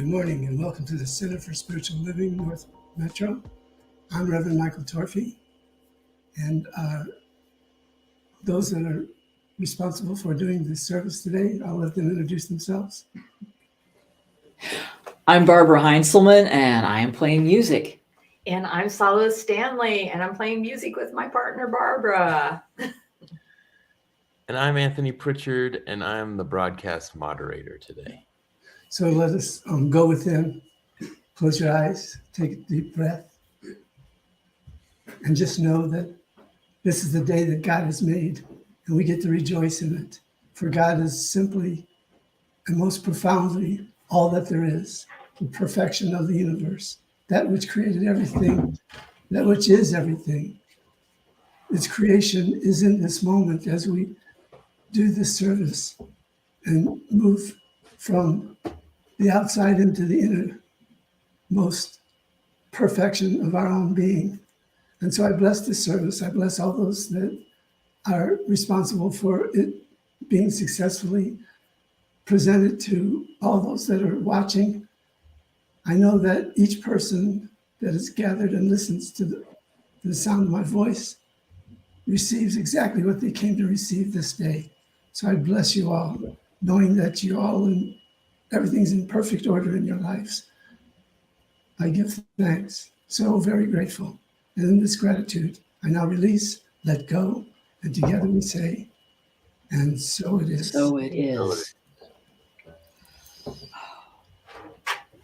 Good morning and welcome to the Center for Spiritual Living North Metro. I'm Reverend Michael Torphy, and those that are responsible for doing this service today, I'll let them introduce themselves. I'm Barbara Heinzelman, and I am playing music. And I'm Salo Stanley, and I'm playing music with my partner, Barbara. And I'm Anthony Pritchard, and I'm the broadcast moderator today. So let us go within, close your eyes, take a deep breath, and just know that this is the day that God has made, and we get to rejoice in it. For God is simply and most profoundly all that there is, the perfection of the universe, that which created everything, that which is everything. Its creation is in this moment as we do this service and move from the outside into the innermost perfection of our own being. And so I bless this service. I bless all those that are responsible for it being successfully presented to all those that are watching. I know that each person that is gathered and listens to the sound of my voice receives exactly what they came to receive this day. So I bless you all, knowing that you all and everything's in perfect order in your lives. I give thanks, so very grateful. And in this gratitude, I now release, let go, and together we say, and so it is. So it is.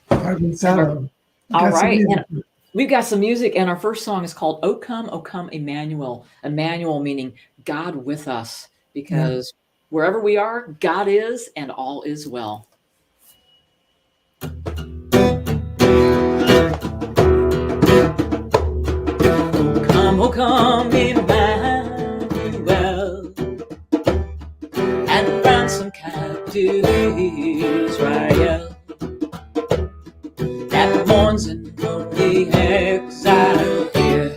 Barb and Salo. All right. And we've got some music, and our first song is called O Come, Emmanuel. Emmanuel meaning God with us, because wherever we are, God is, and all is well. O come, Emmanuel, and ransom captive Israel that mourns in lonely exile here,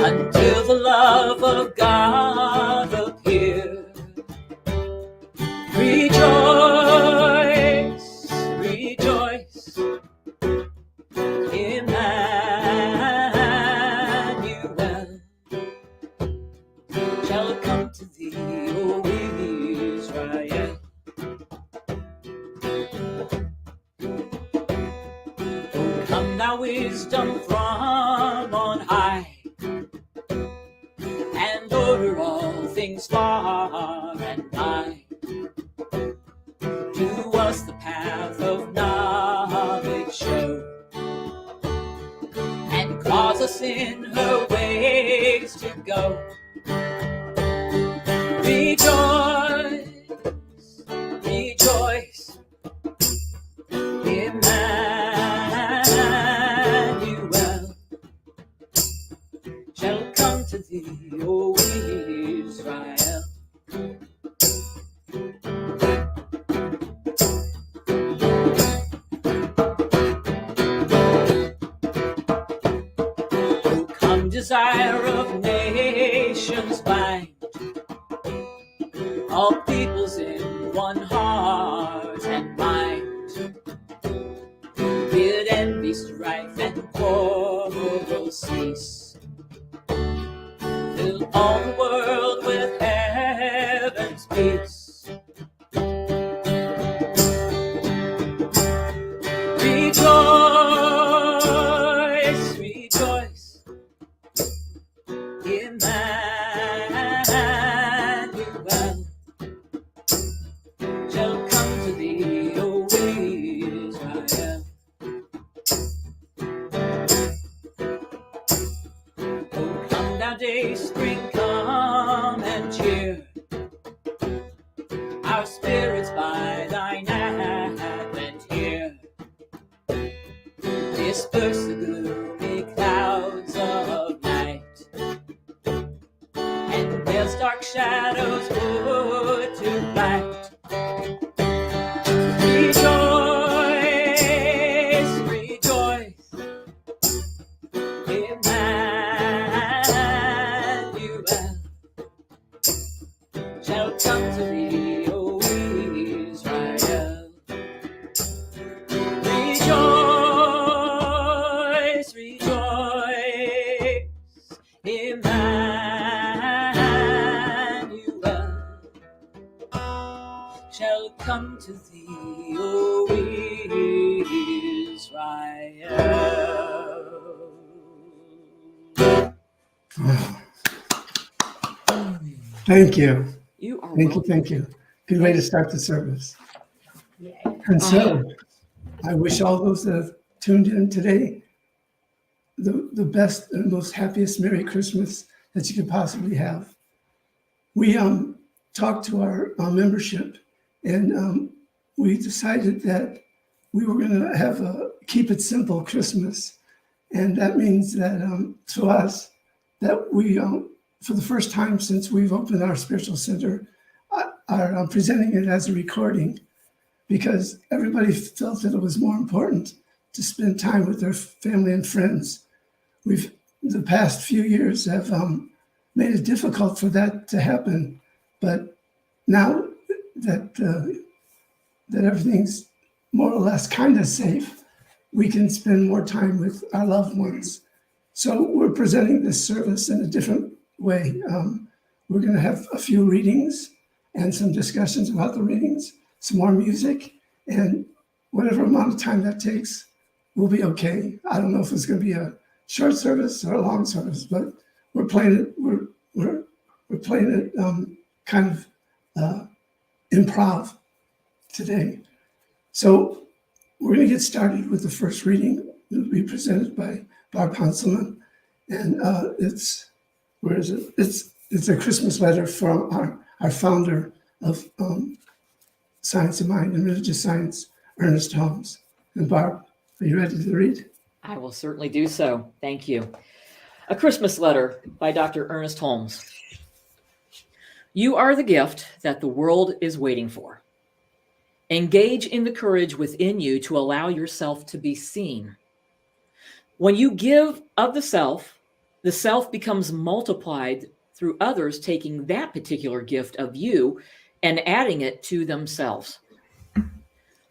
until the love of God appear. Rejoice, rejoice, Emmanuel shall come to thee, O Israel. O come, thou wisdom from on high, and order all things far and nigh. To us the path of knowledge show, and cause us in her ways to go. Rejoice, rejoice, Emmanuel shall come to thee, O Israel. Desire of nations bind all peoples in one heart and mind. Bid envy, strife, and quarrel cease. Fill all the world with heaven's peace. Rejoice, rejoice, Emmanuel shall come to thee, O Israel. O come thou day spring, come and cheer our spirits by thine advent here. Disperse the gloomy clouds of night, and there's dark shadows put to light. Rejoice, rejoice, Emmanuel shall come to thee, O Israel. come to thee, O Israel. Thank you. You are Thank you. welcome. Thank you. Good way to start the service. Yay. And so I wish all those that have tuned in today the best and most happiest Merry Christmas that you could possibly have. We talked to our membership, and we decided that we were going to have a keep it simple Christmas. And that means that to us, that we, for the first time since we've opened our spiritual center, are presenting it as a recording, because everybody felt that it was more important to spend time with their family and friends. The past few years have made it difficult for that to happen, but now that that everything's more or less kind of safe, we can spend more time with our loved ones. So we're presenting this service in a different way. We're going to have a few readings and some discussions about the readings, some more music, and whatever amount of time that takes will be okay. I don't know if it's going to be a short service or a long service, but we're playing it. We're playing it kind of improv today. So we're going to get started with the first reading. It'll be presented by Barb, and it's where is it? It's a Christmas letter from our founder of Science of Mind and Religious Science, Ernest Holmes. And Barb, are you ready to read? I will certainly do so. Thank you. A Christmas letter by Dr. Ernest Holmes. You are the gift that the world is waiting for. Engage in the courage within you to allow yourself to be seen. When you give of the self becomes multiplied through others taking that particular gift of you and adding it to themselves.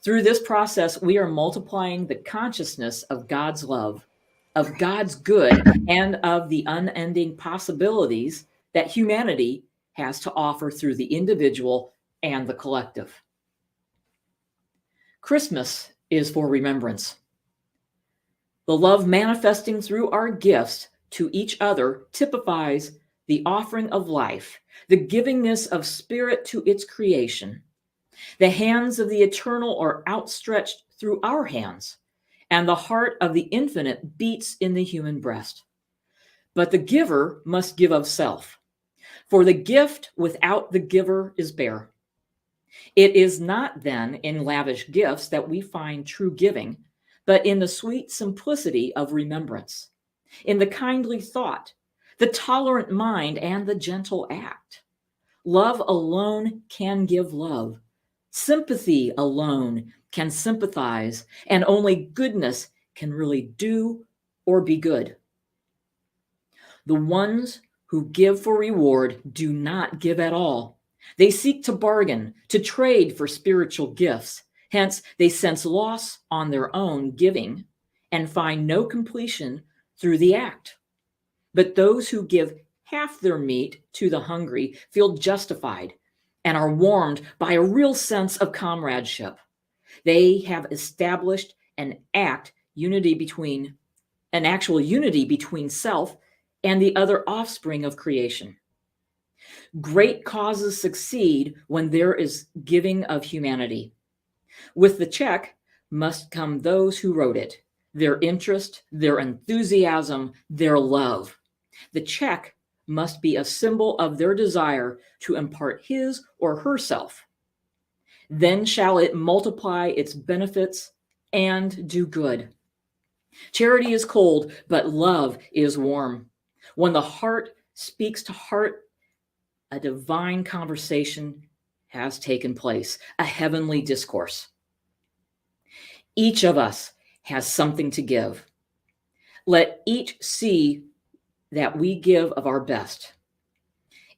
Through this process, we are multiplying the consciousness of God's love, of God's good, and of the unending possibilities that humanity has to offer through the individual and the collective. Christmas is for remembrance. The love manifesting through our gifts to each other typifies the offering of life, the givingness of spirit to its creation. The hands of the eternal are outstretched through our hands, and the heart of the infinite beats in the human breast. But the giver must give of self, for the gift without the giver is bare. It is not then in lavish gifts that we find true giving, but in the sweet simplicity of remembrance, in the kindly thought, the tolerant mind, and the gentle act. Love alone can give love. Sympathy alone can sympathize, and only goodness can really do or be good. The ones who give for reward do not give at all. They seek to bargain, to trade for spiritual gifts. Hence, they sense loss on their own giving and find no completion through the act. But those who give half their meat to the hungry feel justified and are warmed by a real sense of comradeship. They have established an actual unity between self and the other offspring of creation. Great causes succeed when there is giving of humanity. With the check must come those who wrote it, their interest, their enthusiasm, their love. The check must be a symbol of their desire to impart his or herself. Then shall it multiply its benefits and do good. Charity is cold, but love is warm. When the heart speaks to heart, a divine conversation has taken place, a heavenly discourse. Each of us has something to give. Let each see that we give of our best.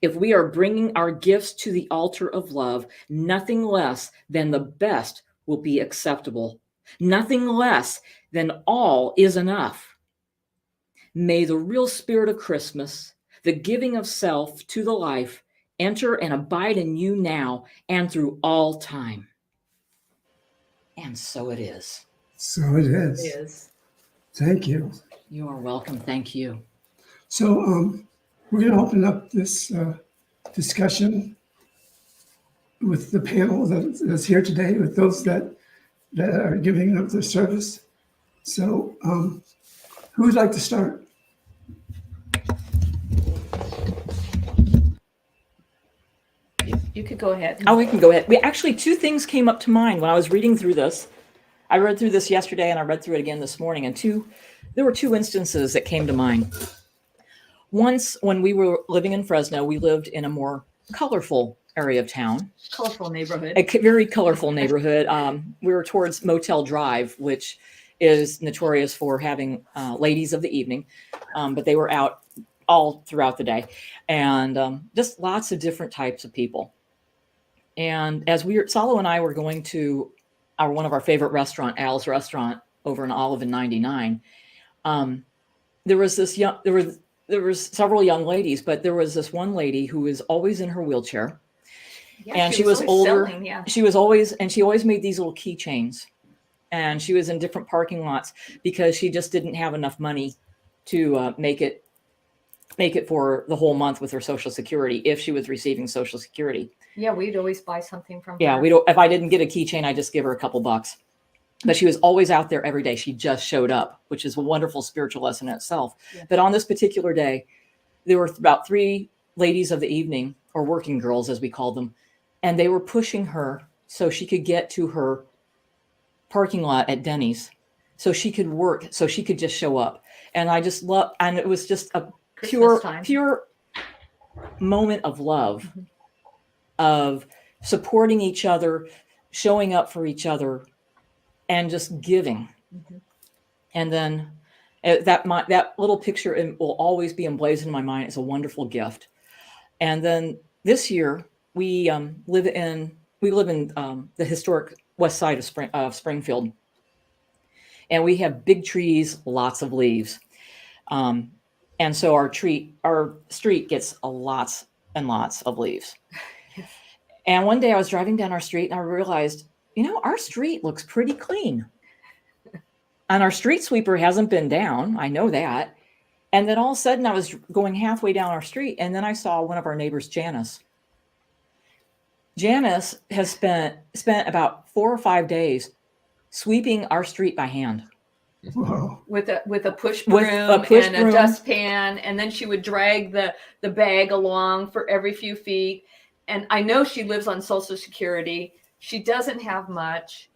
If we are bringing our gifts to the altar of love, nothing less than the best will be acceptable. Nothing less than all is enough. May the real spirit of Christmas, the giving of self to the life, enter and abide in you now and through all time. And so it is. So it is. It is. Thank you. You are welcome. Thank you. So we're going to open up this discussion with the panel that's here today, with those that are giving up their service. So who would like to start? You could go ahead. Oh, we can go ahead. Actually, two things came up to mind when I was reading through this. I read through this yesterday and I read through it again this morning, and there were two instances that came to mind. Once, when we were living in Fresno, we lived in a more colorful area of town. Colorful neighborhood. A very colorful neighborhood. We were towards Motel Drive, which is notorious for having ladies of the evening, but they were out all throughout the day, and just lots of different types of people. And as Salo and I were going to one of our favorite restaurant, Al's Restaurant, over in Olive and 99, there was several young ladies, but there was this one lady who was always in her wheelchair. Yeah, And she was older. Selling, yeah. She always made these little keychains, and she was in different parking lots because she just didn't have enough money to make it for the whole month with her Social Security, if she was receiving Social Security. Yeah, we'd always buy something from Yeah, her. if I didn't get a keychain, I just give her a couple bucks. But she was always out there every day. She just showed up, which is a wonderful spiritual lesson in itself. Yeah. But on this particular day, there were about 3 ladies of the evening, or working girls as we called them, and they were pushing her so she could get to her parking lot at Denny's, so she could work, so she could just show up. And I just love, and it was just a pure moment of love, Mm-hmm. of supporting each other, showing up for each other, and just giving. Mm-hmm. And then that little picture will always be emblazoned in my mind. It's a wonderful gift. And then this year we live in the historic west side of Springfield, and we have big trees, lots of leaves. And so our street gets lots and lots of leaves. And one day I was driving down our street and I realized, our street looks pretty clean. And our street sweeper hasn't been down. I know that. And then all of a sudden I was going halfway down our street, and then I saw one of our neighbors, Janice. Janice has spent about 4 or 5 days sweeping our street by hand. Wow. With a push broom and a dustpan, and then she would drag the bag along for every few feet. And I know she lives on Social Security. She doesn't have much,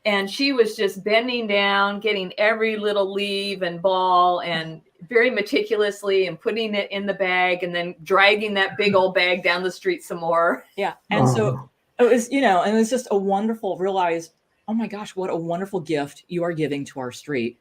and she was just bending down, getting every little leaf and ball, and very meticulously, and putting it in the bag, and then dragging that big old bag down the street some more. Yeah, and so it was, and it was just a wonderful realize. Oh my gosh, what a wonderful gift you are giving to our street.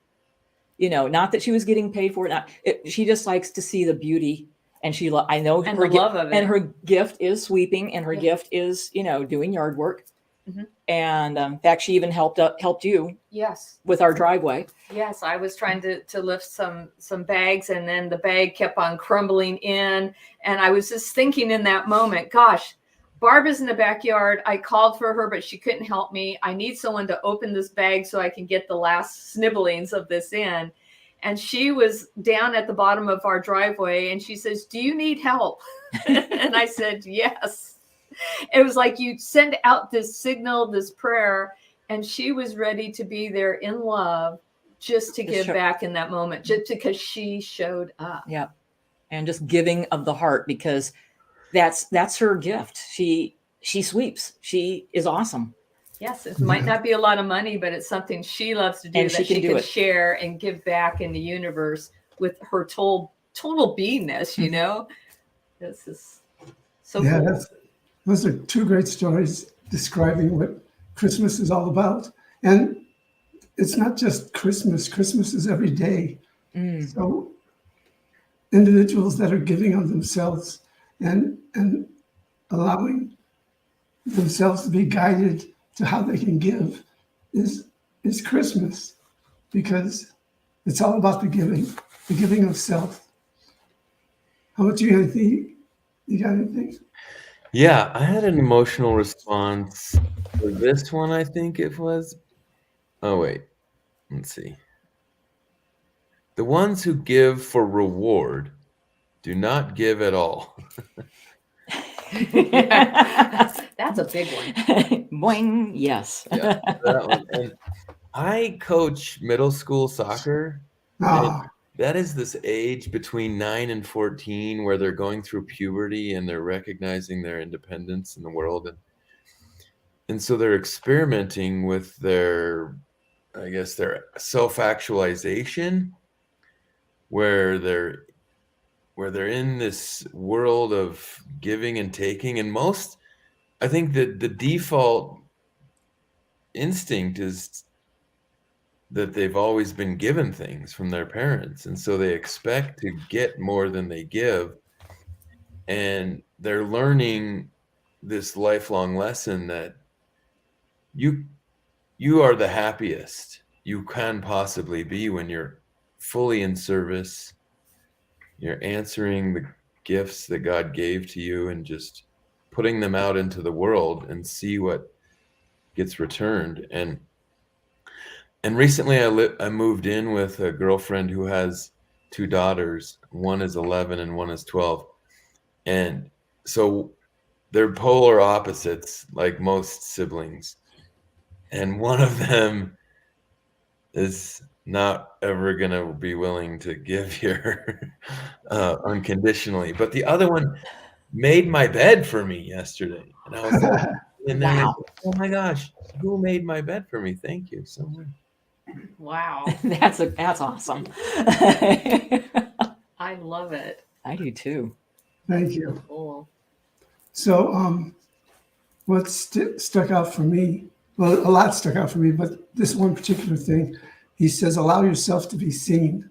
Not that she was getting paid for it. She just likes to see the beauty, and I know And her the love of it. And her gift is sweeping, and her gift is, doing yard work. Mm-hmm. And in fact, she even helped you. Yes. With our driveway. Yes, I was trying to lift some bags, and then the bag kept on crumbling in. And I was just thinking in that moment, gosh, Barb is in the backyard. I called for her, but she couldn't help me. I need someone to open this bag so I can get the last snibblings of this in. And she was down at the bottom of our driveway, and she says, "Do you need help?" And I said, "Yes." It was like you send out this signal, this prayer, and she was ready to be there in love, just to give back in that moment, just because she showed up. Yeah. And just giving of the heart, because that's her gift. She sweeps. She is awesome. Yes, it might not be a lot of money, but it's something she loves to do, and that she can share and give back in the universe with her total beingness, This is so cool. Those are 2 great stories describing what Christmas is all about. And it's not just Christmas. Christmas is every day. So individuals that are giving of themselves and allowing themselves to be guided to how they can give is Christmas, because it's all about the giving of self. How about you, Anthony? You got anything? Yeah, I had an emotional response for this one, I think it was. Oh, wait. Let's see. The ones who give for reward do not give at all. That's a big one. Boing. Yes. Yeah, that one. And I coach middle school soccer. Oh, That is this age between 9 and 14 where they're going through puberty and they're recognizing their independence in the world. And so they're experimenting with their self-actualization, where they're in this world of giving and taking. And I think that the default instinct is that they've always been given things from their parents. And so they expect to get more than they give. And they're learning this lifelong lesson that you are the happiest you can possibly be when you're fully in service. You're answering the gifts that God gave to you and just putting them out into the world and see what gets returned. And recently I moved in with a girlfriend who has 2 daughters. One is 11 and one is 12. And so they're polar opposites, like most siblings. And one of them is not ever going to be willing to give here unconditionally. But the other one made my bed for me yesterday. And I was like, and then Wow. oh my gosh, who made my bed for me? Thank you so much. Wow. That's awesome. I love it. I do too. thank you. Cool. So, what stuck out for me, well, a lot stuck out for me, but this one particular thing, he says, allow yourself to be seen.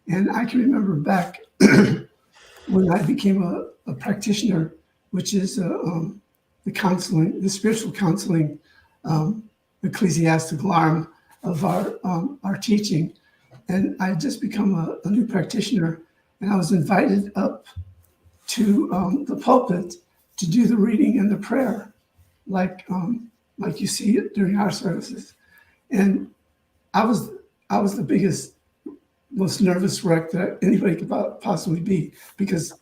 And I can remember back when I became a practitioner, which is the spiritual counseling, ecclesiastical arm of our teaching. And I had just become a new practitioner, and I was invited up to the pulpit to do the reading and the prayer, like you see it during our services. And I was the biggest, most nervous wreck that anybody could possibly be, because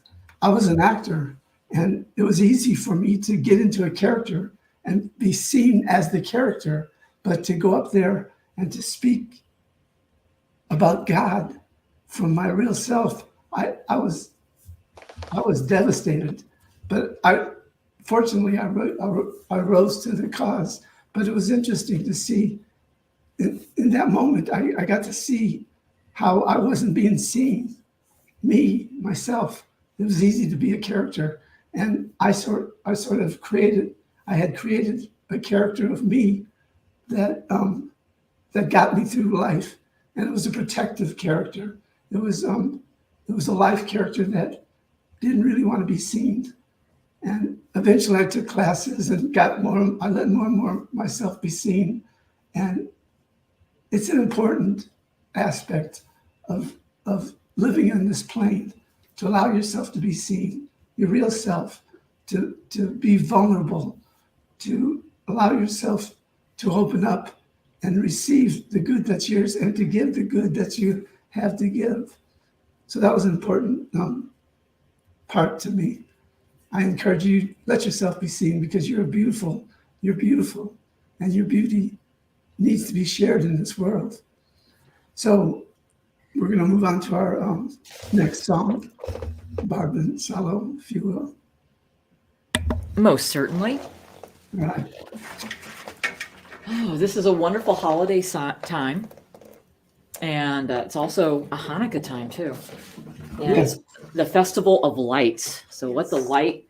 I was an actor, and it was easy for me to get into a character and be seen as the character, but to go up there and to speak about God from my real self, I was devastated. But fortunately, I rose to the cause. But it was interesting to see in that moment, I got to see how I wasn't being seen, myself. It was easy to be a character. And I had created a character of me that got me through life. And it was a protective character. It was a life character that didn't really want to be seen. And eventually I took classes and I let more and more myself be seen. And it's an important aspect of living on this plane, to allow yourself to be seen, your real self, to be vulnerable, to allow yourself to open up and receive the good that's yours and to give the good that you have to give. So that was an important part to me. I encourage you, let yourself be seen, because you're beautiful, and your beauty needs to be shared in this world. So we're going to move on to our next song, Barb and Salo, if you will. Most certainly. All right. Oh, this is a wonderful holiday time. And it's also a Hanukkah time, too. And Yes. it's the Festival of Lights. So let the light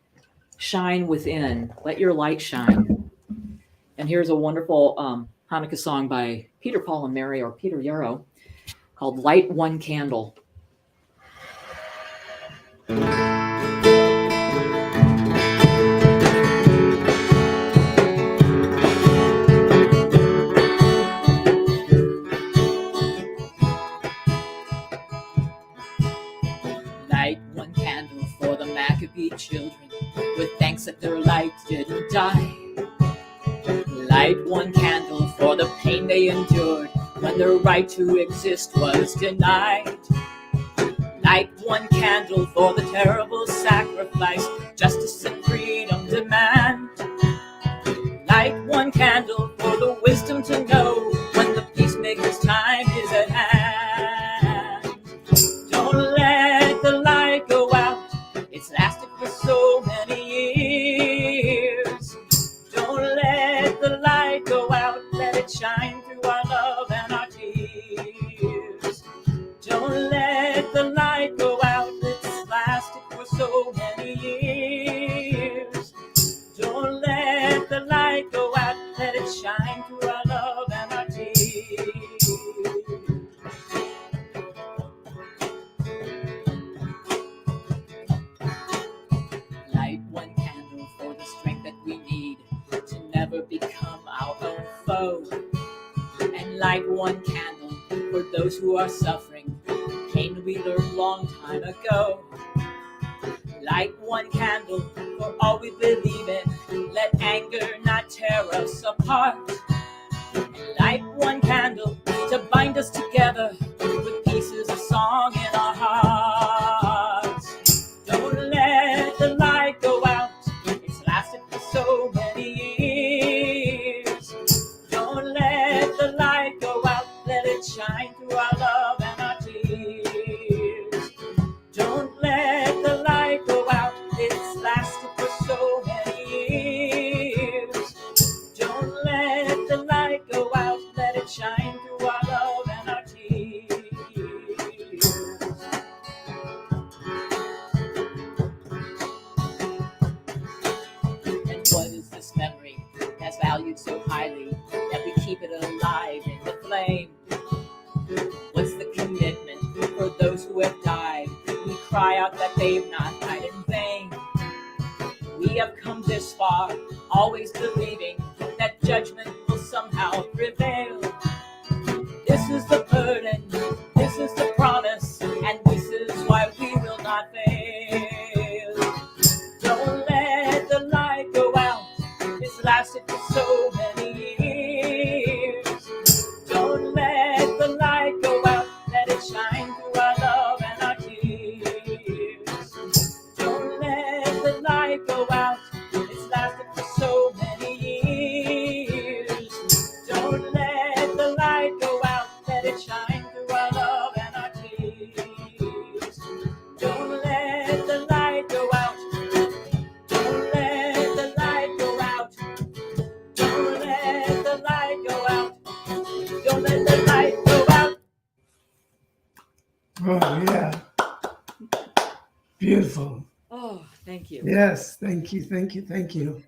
shine within. Let your light shine. And here's a wonderful Hanukkah song by Peter, Paul, and Mary, or Peter Yarrow, called Light One Candle. Light one candle for the Maccabee children, with thanks that their light didn't die. Light one candle for the the pain they endured when their right to exist was denied. Light one candle for the terrible sacrifice justice and freedom demand. Light one candle for the wisdom to know when the peacemaker's time is at hand. Don't let the light go out, it's lasted for so many years. Don't let the light go out, let it shine through our love and our tears. Don't let the light go out, it's lasted for so many years. Don't let the light go out, let it shine through our love and our tears. Light one candle for the strength that we need to never become our own foe. And light one candle for those who are suffering pain we learned long time ago. Light one candle for all we believe in. Let anger not tear us apart. And light one candle to bind us together with pieces of song in our hearts. Don't let the light go out, it's lasted for so many years. Don't let the light go out, let it shine through our love and our tears. Don't let the light go out, it's lasted for so many years. Don't let the light go out, let it shine through our love and our tears. And what is this memory that's valued so highly that we keep it alive in the flame? What's the commitment for those who have died? We cry out that they've not died in vain. We have come this far, always believing that judgment will somehow prevail. This is the burden, this is the promise, and this is why we will not fail. Don't let the light go out, it's lasted for so many years. Don't let the light go out, let it shine through our love and our tears. Don't let the light go out, it's lasted for so many years. Don't let the light go out, let it shine through our love and our tears. Don't let the light go out, don't let the light go out. Don't let the light go out, don't let the light go out. Oh, yeah. Beautiful. Oh, thank you. Yes, thank you, thank you, thank you.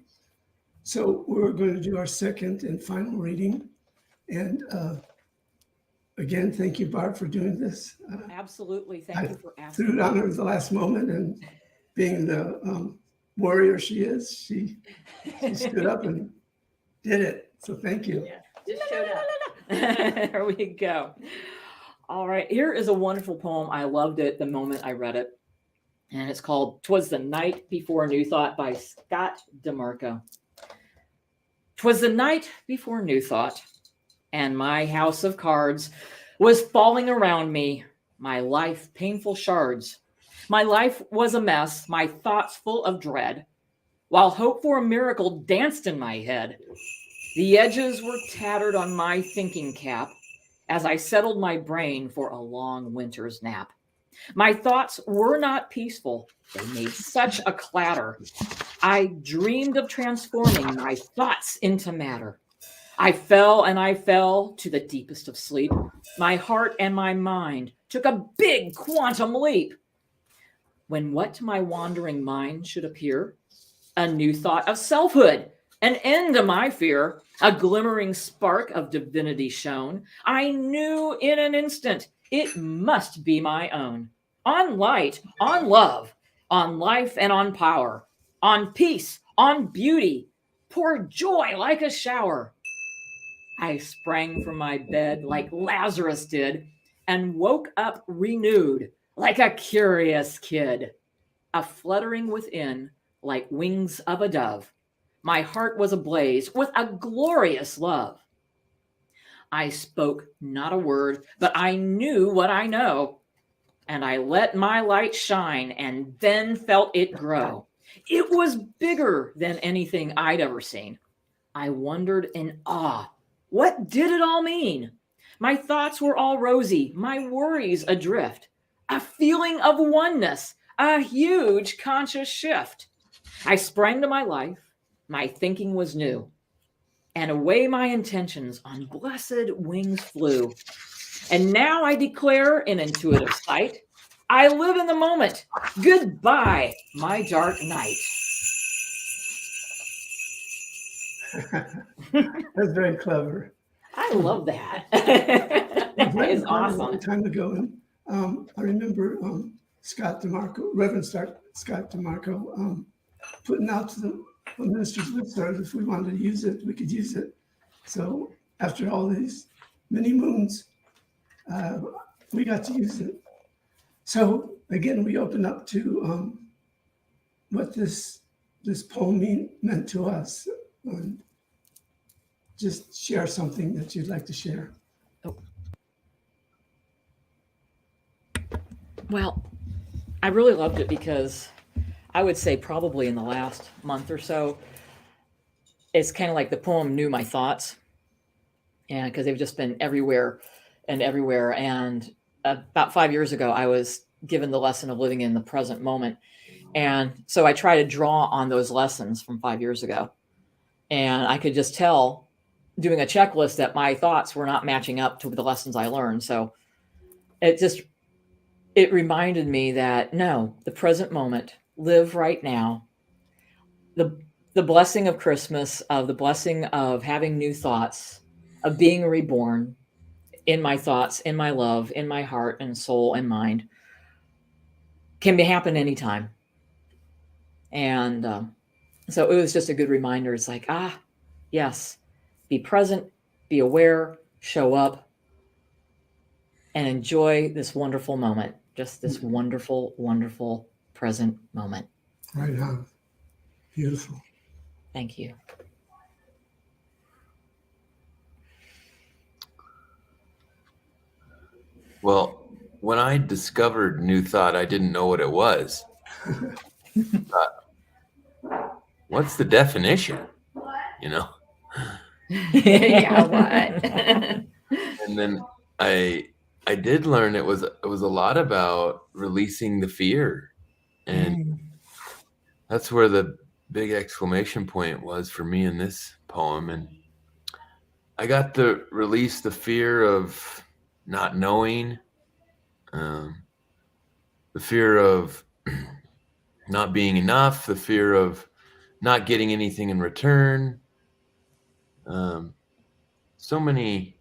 So we're going to do our second and final reading. And again, thank you, Barb, for doing this. Absolutely. Thank I you for threw asking. it on her at the last moment, and being the warrior she is, she stood up and did it. So thank you. Yeah, just showed up. There we go. All right. Here is a wonderful poem. I loved it the moment I read it. And it's called "'Twas the Night Before New Thought" by Scott Demarco. "'Twas the night before New Thought, and my house of cards was falling around me, my life painful shards. My life was a mess, my thoughts full of dread, while hope for a miracle danced in my head. The edges were tattered on my thinking cap as I settled my brain for a long winter's nap. My thoughts were not peaceful. They made such a clatter. I dreamed of transforming my thoughts into matter. I fell and I fell to the deepest of sleep. My heart and my mind took a big quantum leap. When what to my wandering mind should appear? A new thought of selfhood, an end to my fear. A glimmering spark of divinity shone. I knew in an instant it must be my own. On light, on love, on life and on power, on peace, on beauty, pour joy like a shower. I sprang from my bed like Lazarus did and woke up renewed like a curious kid. A fluttering within like wings of a dove. My heart was ablaze with a glorious love. I spoke not a word, but I knew what I know. And I let my light shine and then felt it grow. It was bigger than anything I'd ever seen. I wondered in awe. What did it all mean? My thoughts were all rosy, my worries adrift, a feeling of oneness, a huge conscious shift. I sprang to my life, my thinking was new, and away my intentions on blessed wings flew. And now I declare in intuitive sight, I live in the moment. Goodbye, my dark night. That's very clever. I love that. That is A awesome. long time ago, and I remember Scott Demarco, Reverend Scott Demarco, putting out to the ministers' listserv, if we wanted to use it, we could use it. So after all these many moons, we got to use it. So again, we open up to what this poem meant to us. Just share something that you'd like to share. Well, I really loved it because I would say probably in the last month or so, it's kind of like the poem knew my thoughts. And because they've just been everywhere and everywhere. And about 5 years ago, I was given the lesson of living in the present moment. And so I try to draw on those lessons from 5 years ago. And I could just tell doing a checklist that my thoughts were not matching up to the lessons I learned. So it reminded me that no, the present moment, live right now. The blessing of Christmas, of the blessing of having new thoughts, of being reborn in my thoughts, in my love, in my heart and soul and mind can happen anytime. And so it was just a good reminder. It's like, yes, be present, be aware, show up, and enjoy this wonderful moment. Just this wonderful, wonderful present moment. Right on. Beautiful. Thank you. Well, when I discovered New Thought, I didn't know what it was. What's the definition? You know? Yeah, what? And then I did learn it was a lot about releasing the fear. And that's where the big exclamation point was for me in this poem. And I got to release the fear of not knowing, the fear of not being enough, the fear of not getting anything in return. So many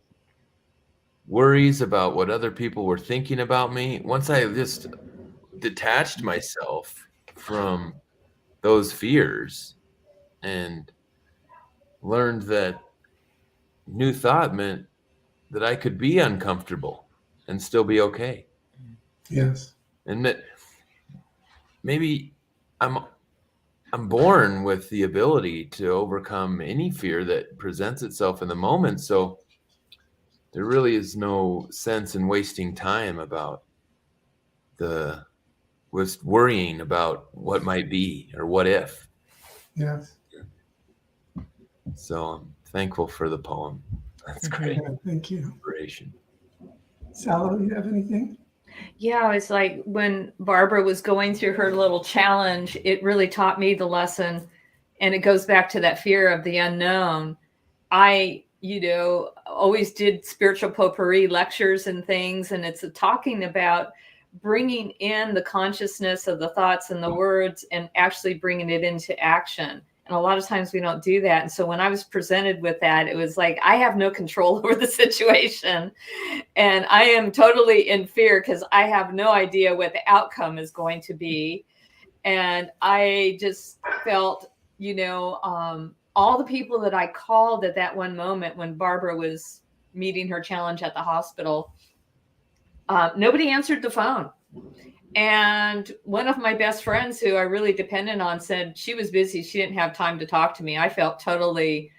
worries about what other people were thinking about me. Once I just detached myself from those fears and learned that New Thought meant that I could be uncomfortable and still be okay. Yes. And that maybe I'm born with the ability to overcome any fear that presents itself in the moment. So there really is no sense in wasting time about worrying about what might be or what if. Yes. So I'm thankful for the poem. That's great. Yeah, thank you. Inspiration. Salo, you have anything? Yeah, it's like when Barbara was going through her little challenge, it really taught me the lesson. And it goes back to that fear of the unknown. I, always did spiritual potpourri lectures and things. And it's talking about bringing in the consciousness of the thoughts and the words and actually bringing it into action. And a lot of times we don't do that. And so when I was presented with that, it was like, I have no control over the situation. And I am totally in fear because I have no idea what the outcome is going to be. And I just felt, all the people that I called at that one moment when Barbara was meeting her challenge at the hospital, nobody answered the phone. And one of my best friends who I really depended on said she was busy. She didn't have time to talk to me. I felt totally,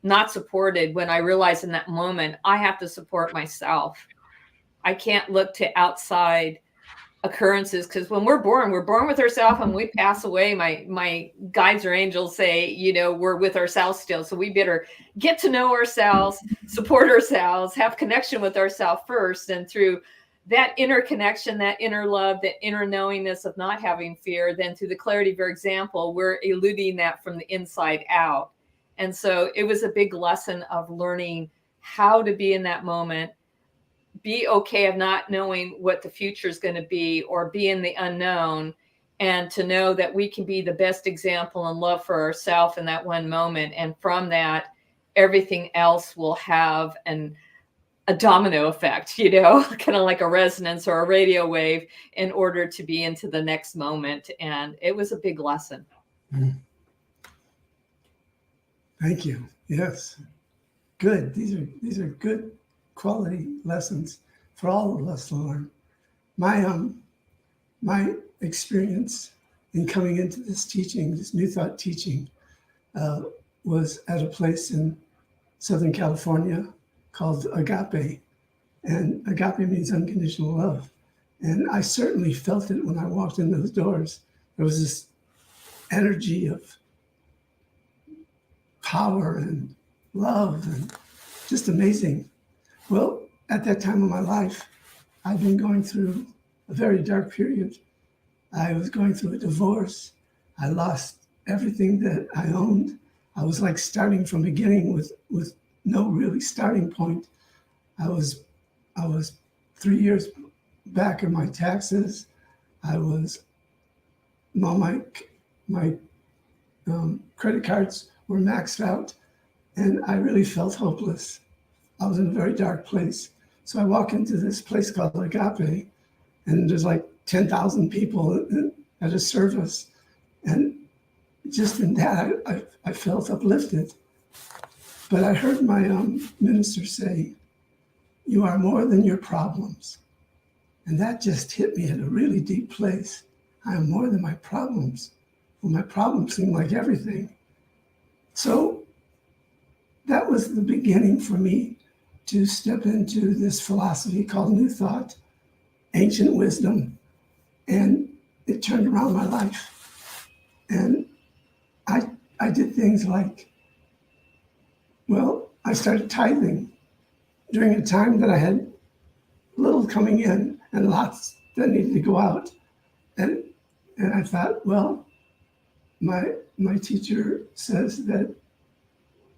not supported, when I realized in that moment, I have to support myself. I can't look to outside occurrences, because when we're born with ourselves, and we pass away, my guides or angels say, you know, we're with ourselves still. So we better get to know ourselves, support ourselves, have connection with ourselves first. And through that inner connection, that inner love, that inner knowingness of not having fear, then through the clarity of your example, we're eluding that from the inside out. And so it was a big lesson of learning how to be in that moment, be okay of not knowing what the future is going to be, or be in the unknown, and to know that we can be the best example and love for ourselves in that one moment. And from that, everything else will have a domino effect, you know, kind of like a resonance or a radio wave, in order to be into the next moment. And it was a big lesson. Thank you. Yes. Good. These are good quality lessons for all of us to learn. My experience in coming into this teaching, this New Thought teaching, was at a place in Southern California called Agape. And agape means unconditional love. And I certainly felt it when I walked in those doors. There was this energy of power and love, and just amazing. Well, at that time of my life, I'd been going through a very dark period. I was going through a divorce. I lost everything that I owned. I was like starting from beginning with no really starting point. I was 3 years back in my taxes. I was, my credit cards were maxed out, and I really felt hopeless. I was in a very dark place. So I walk into this place called Agape, and there's like 10,000 people at a service. And just in that, I felt uplifted. But I heard my minister say, "You are more than your problems." And that just hit me at a really deep place. I am more than my problems. Well, my problems seem like everything. So that was the beginning for me to step into this philosophy called New Thought, ancient wisdom, and it turned around my life. And I did things like, well, I started tithing during a time that I had little coming in and lots that needed to go out. And I thought, well, my teacher says that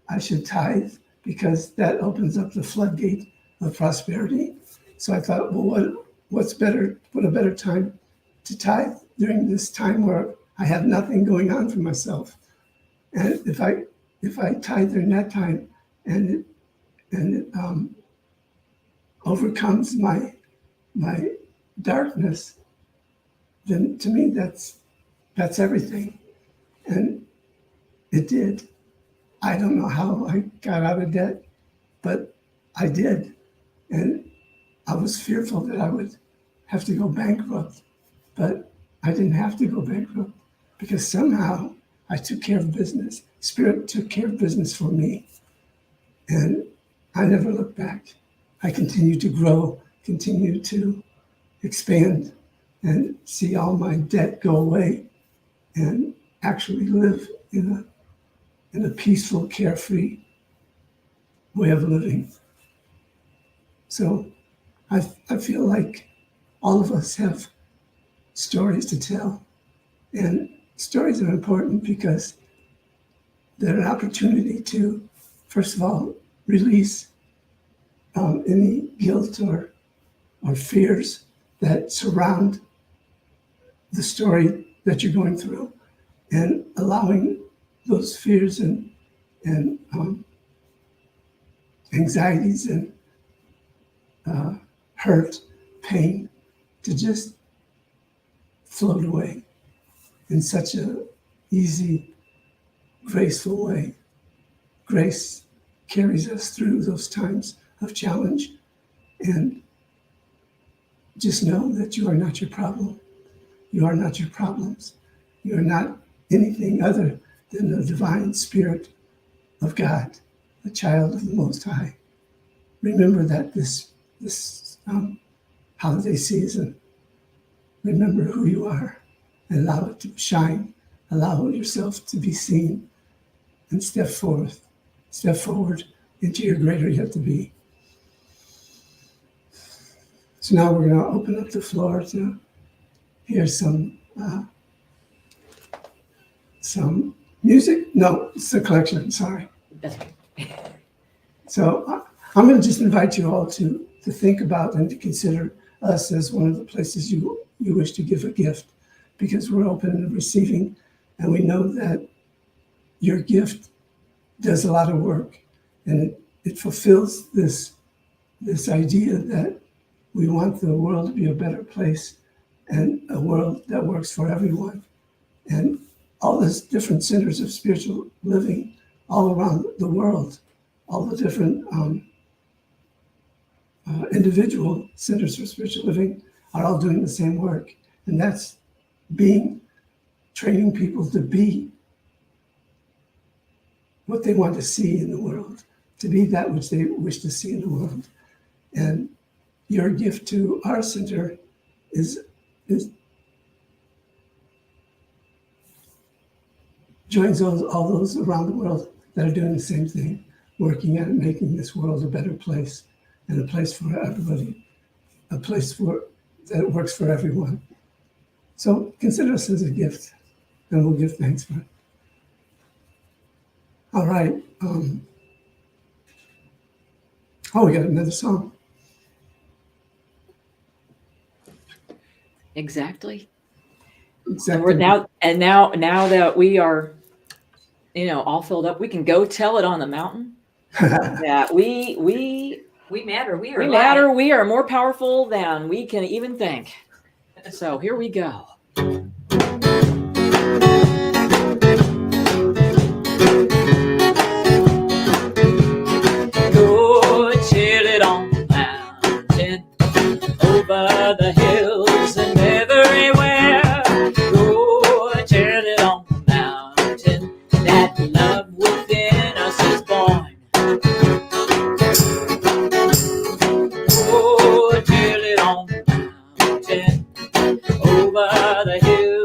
I should tithe because that opens up the floodgate of prosperity. So I thought, well, what a better time to tithe during this time where I have nothing going on for myself. And if I tithe during that time and it overcomes my darkness, then to me that's everything. And it did. I don't know how I got out of debt, but I did. And I was fearful that I would have to go bankrupt, but I didn't have to go bankrupt because somehow I took care of business. Spirit took care of business for me. And I never looked back. I continued to grow, continued to expand, and see all my debt go away and actually live in a peaceful, carefree way of living. So I feel like all of us have stories to tell. And stories are important because they're an opportunity to, first of all, release any guilt or fears that surround the story that you're going through, and allowing those fears and anxieties and hurt, pain, to just float away in such a easy, graceful way. Grace carries us through those times of challenge, and just know that you are not your problem. You are not your problems. You are not anything other than the divine spirit of God, a child of the Most High. Remember that this holiday season. Remember who you are and allow it to shine. Allow yourself to be seen and step forward into your greater yet to be. So now we're going to open up the floor to hear some music. No, it's a collection, sorry. That's okay. So I'm going to just invite you all to think about and to consider us as one of the places you wish to give a gift, because we're open and receiving, and we know that your gift does a lot of work, and it fulfills this idea that we want the world to be a better place and a world that works for everyone. And all these different centers of spiritual living all around the world, all the different individual centers for spiritual living are all doing the same work. And that's training people to be what they want to see in the world, to be that which they wish to see in the world. And your gift to our center is joins all those around the world that are doing the same thing, working at it, making this world a better place and a place for everybody, a place that works for everyone. So consider us as a gift, and we'll give thanks for it. All right. We got another song. Exactly. Exactly. Now that we are, all filled up, we can go tell it on the mountain that we matter. We are we light. matter. We are more powerful than we can even think. So here we go. Go tell it on the mountain, over the hills and everywhere. Go tell it on the mountain that love within us is born. Go tell it on the mountain, over the hills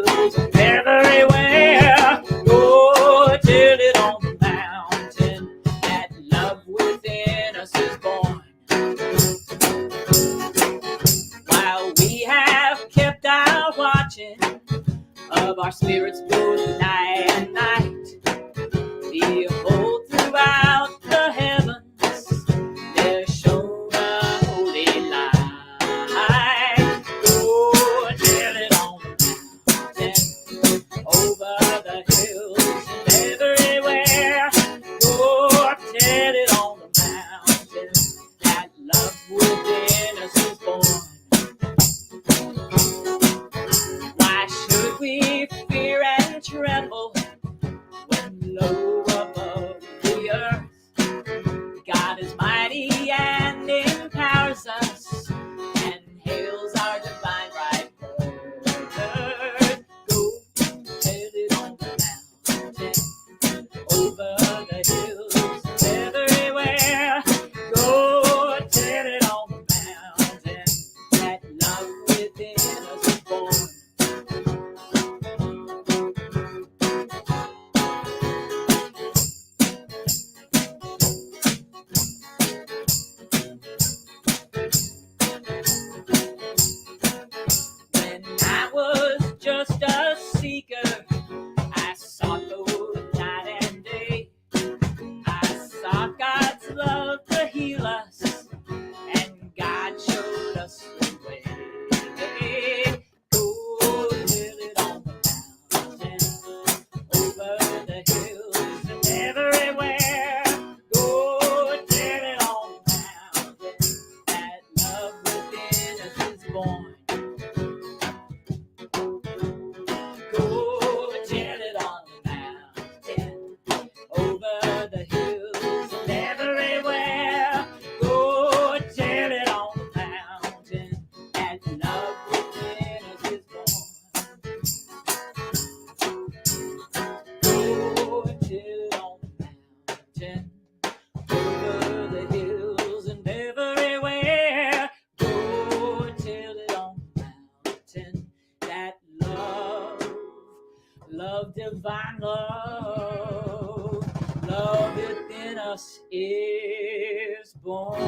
divine love. Love within us is born.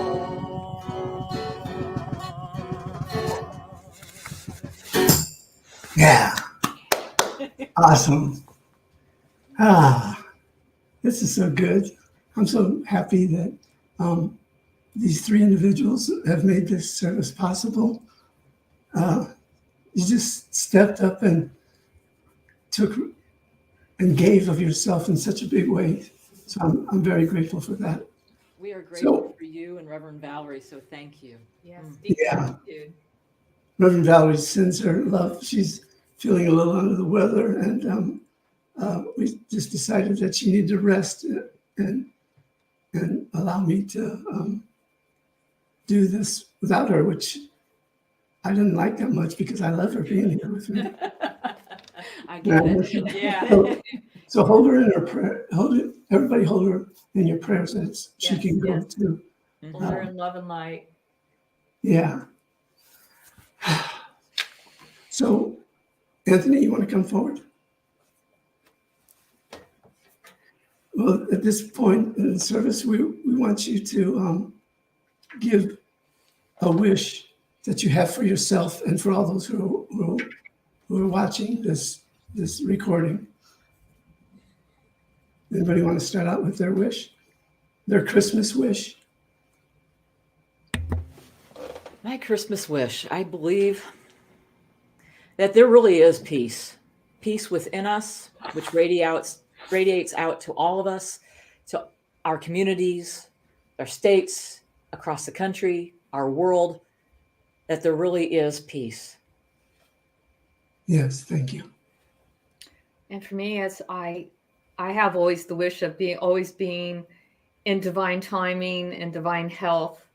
Yeah. Awesome. This is so good. I'm so happy that these three individuals have made this service possible. You just stepped up and took and gave of yourself in such a big way. So I'm very grateful for that. We are grateful for you and Reverend Valerie, so thank you. Yes. Yeah. Reverend Valerie sends her love. She's feeling a little under the weather, and we just decided that she needed to rest and allow me to do this without her, which I didn't like that much because I love her being here with me. I get it. Yeah. So hold her in her prayer. Everybody hold her in your prayers that she can go to. Hold her in love and light. Yeah. So, Anthony, you want to come forward? Well, at this point in the service, we want you to give a wish that you have for yourself and for all those who are watching this recording. Anybody want to start out with their wish? Their Christmas wish? My Christmas wish, I believe that there really is peace. Peace within us, which radiates out to all of us, to our communities, our states, across the country, our world, that there really is peace. Yes, thank you. And for me, as I have always the wish of always being in divine timing and divine health,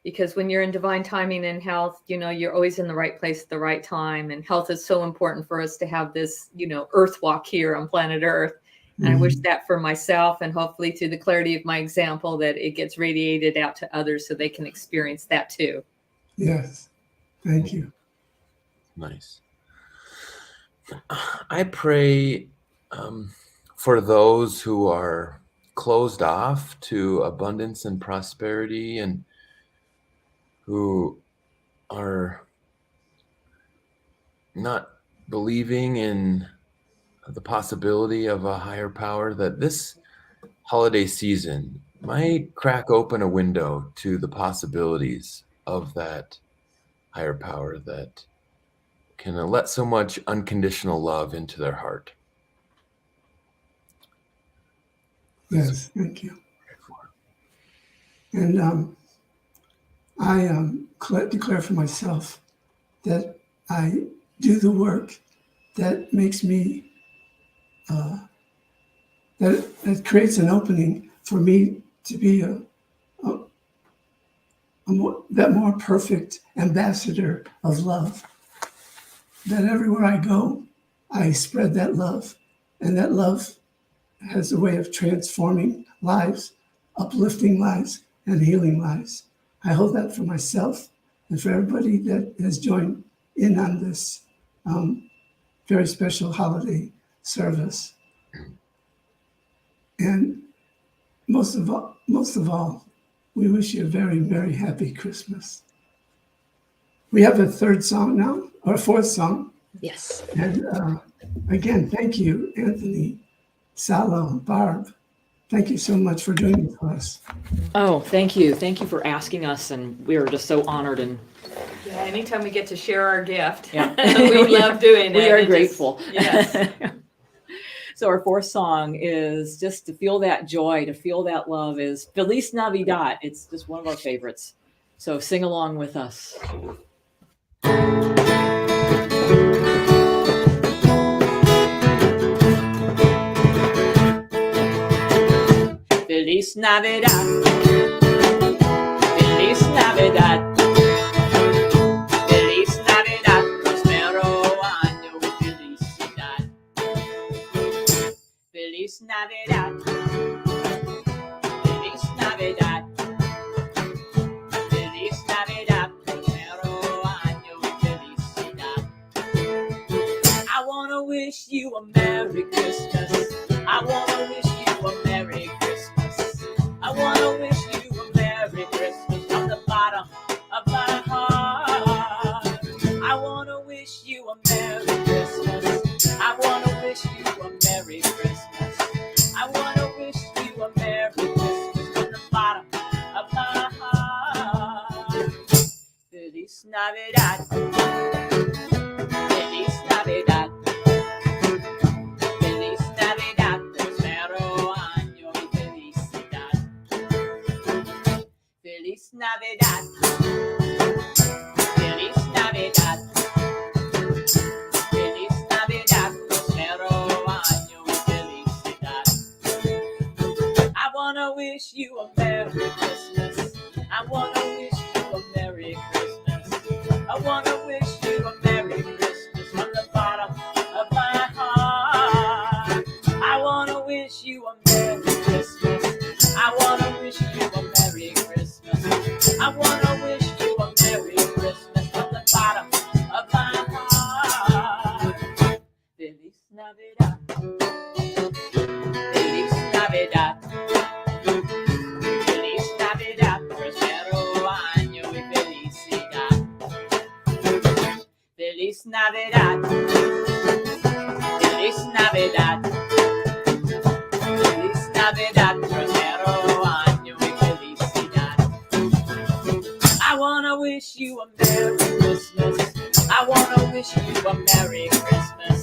because when you're in divine timing and health, you're always in the right place at the right time. And health is so important for us to have this, earth walk here on planet Earth. And I wish that for myself, and hopefully through the clarity of my example, that it gets radiated out to others so they can experience that too. Yes, thank you. Nice. I pray for those who are closed off to abundance and prosperity, and who are not believing in the possibility of a higher power, that this holiday season might crack open a window to the possibilities of that higher power that can let so much unconditional love into their heart. Yes, thank you. And I declare for myself that I do the work that makes me, that creates an opening for me to be that more perfect ambassador of love. That everywhere I go, I spread that love, and that love has a way of transforming lives, uplifting lives, and healing lives. I hold that for myself and for everybody that has joined in on this very special holiday service. And most of all, we wish you a very, very happy Christmas. We have a third song now, or a fourth song. Yes. And again, thank you, Anthony, Salo, Barb. Thank you so much for doing this for us. Oh, thank you. Thank you for asking us. And we are just so honored. And Yeah, anytime we get to share our gift, yeah. we love doing it. We are It just- grateful. yes. So our fourth song is just to feel that joy, to feel that love, is Feliz Navidad. It's just one of our favorites. So sing along with us. Feliz Navidad. Feliz Navidad. Feliz Navidad. Prospero año. Felicidad. Feliz Navidad. Feliz Navidad. Feliz Navidad. Prospero año. Felicidad. I want to wish you a Merry Merry Christmas. I wanna wish you a Merry Christmas. I wanna wish you a Merry Christmas from the bottom of my heart. I wanna wish you a Merry Christmas. I wanna wish you a Merry Christmas. I wanna wish you a Merry Christmas from the bottom of my heart. Feliz Navidad. Feliz Navidad. Feliz Navidad. Prospero año y felicidad. Feliz Navidad. Feliz Navidad. Feliz Navidad. Prospero año y felicidad. I wanna wish you a Merry Christmas. I wanna wish you a Merry Christmas. I wanna wish you a Merry Christmas from the bottom of my heart. I wanna wish you a Merry Christmas. I wanna wish you a Merry Christmas. I wanna wish you a Merry Christmas from the bottom of my heart. Feliz Navidad. Feliz Navidad. Feliz Navidad. Prospero año y felicidad. Feliz Navidad. Feliz Navidad. Feliz Navidad. Prospero año y felicidad. I wanna wish you a Merry Christmas. I wanna wish you a Merry Christmas.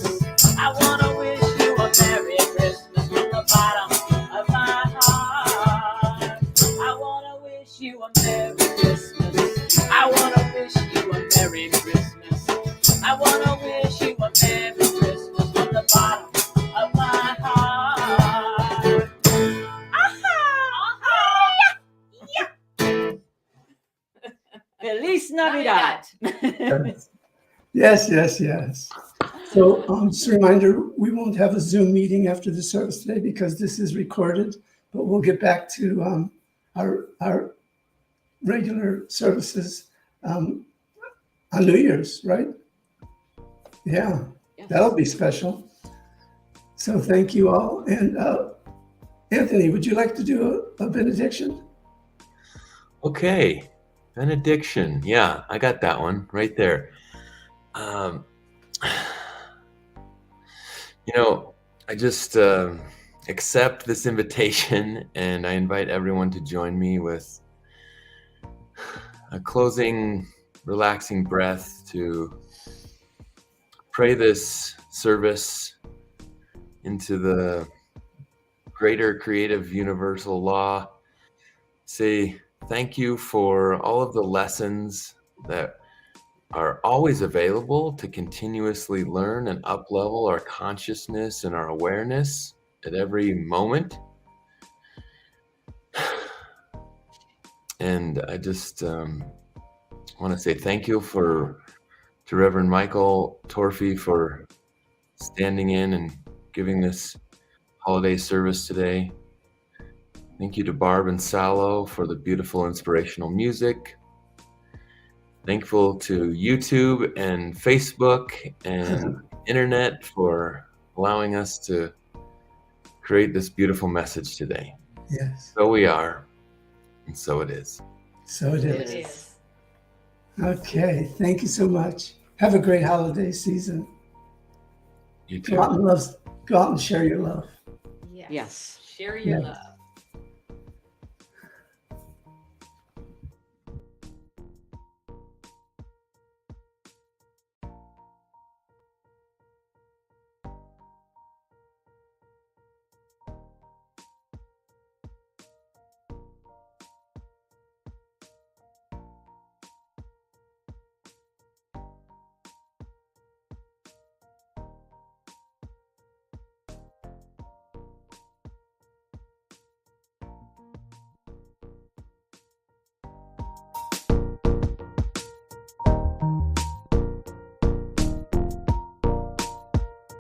I wanna wish you a Merry Christmas from the bottom of my heart. I wanna wish you a Merry Christmas. I wanna wish you a Merry Christmas. I wanna wish you a Merry Christmas from the bottom of my heart. Feliz Navidad. Yes, yes, yes. So just a reminder, we won't have a Zoom meeting after the service today because this is recorded, but we'll get back to our regular services on New Year's, right? Yeah, Yes. that'll be special. So thank you all. And Anthony, would you like to do a benediction? Okay, benediction. Yeah, I got that one right there. I just accept this invitation, and I invite everyone to join me with a closing, relaxing breath to pray this service into the greater creative universal law. Say thank you for all of the lessons that are always available to continuously learn and up-level our consciousness and our awareness at every moment. And I just want to say thank you to Reverend Michael Torfey for standing in and giving this holiday service today. Thank you to Barb and Salo for the beautiful inspirational music. Thankful to YouTube and Facebook and internet for allowing us to create this beautiful message today. Yes. So we are, and so it is. So it is. It is. Okay, thank you so much. Have a great holiday season. You too. Go out and share your love. Yes. Share your Yeah. love.